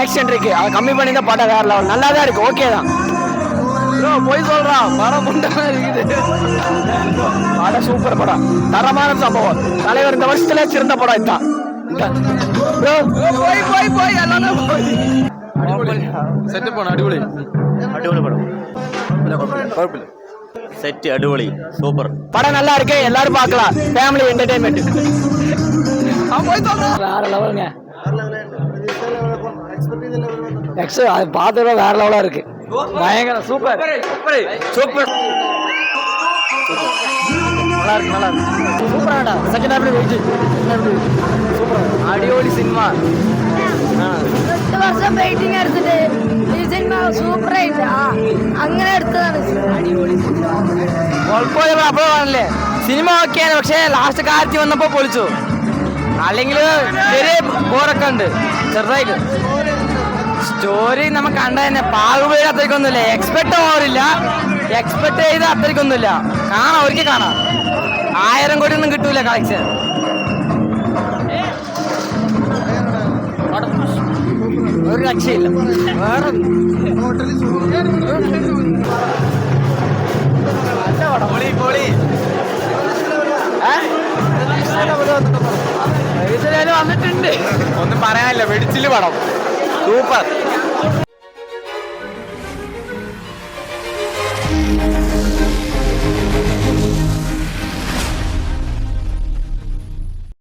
Action இருக்கு, அதை கம்மி பண்ணி தான் படம் வேற லெவல், நல்லா தான் இருக்கு, ஓகே தான். ப்ரோ போய் சொல்றான், படம் முண்டமா இருக்குது. படம் சூப்பர் படம், தரமான சம்பவம். தலைவர் இந்த வருஷத்துல சிறந்த படம் இதுதான். ப்ரோ போய் போய் போய் எல்லாம் போய் സെറ്റ് പോണം. അടിപൊളി അടിപൊളി പടം, കുഴപ്പമില്ല. സെറ്റ് അടിപൊളി, സൂപ്പർ படம் நல்லா இருக்கு, எல்லாரும் பார்க்கலாம், ஃபேமிலி என்டர்டைன்மெண்ட். வேற லெவலுங்க, அது பார்த்தோட வேற லெவலா இருக்கு, பயங்கர சூப்பர் சூப்பர் நல்லா இருக்கு நல்லா இருக்கு சூப்பராடா. செகண்ட் ஹாஃப்ல வெயிட் சூப்பர், அடியோலி சினிமா. 8 വർഷം വെയിറ്റിംഗ് എടുത്തിട്ട് ഈ സിനിമ സൂപ്പർ ആയിട്ടാ അങ്ങനെ എടുത്തതാണ്. അടിപൊളി കുഴപ്പമില്ല, അപ്പോൾ ആണല്ലേ സിനിമ ഓക്കെയാണ്, പക്ഷേ ലാസ്റ്റ് കാലത്ത് വന്നപ്പോ പൊളിച്ചു, അല്ലെങ്കിൽ ചെറിയ ബോറൊക്കെ ഉണ്ട് ചെറുതായിട്ട്. സ്റ്റോറി നമുക്ക് കണ്ട തന്നെ പാകുപേര് അത്രയ്ക്കൊന്നുമില്ല, എക്സ്പെക്ട് ഓവറില്ല, എക്സ്പെക്ട് ചെയ്ത് അത്രയ്ക്കൊന്നുമില്ല, കാണാം ഒരിക്കൽ കാണാം. 1000 കോടി ഒന്നും കിട്ടൂല കളക്ഷൻ. ഒരു രക്ഷയില്ല, വേറെ വന്നിട്ടുണ്ട്, ഒന്നും പറയാനില്ല, വെടിച്ചില് പടം സൂപ്പർ.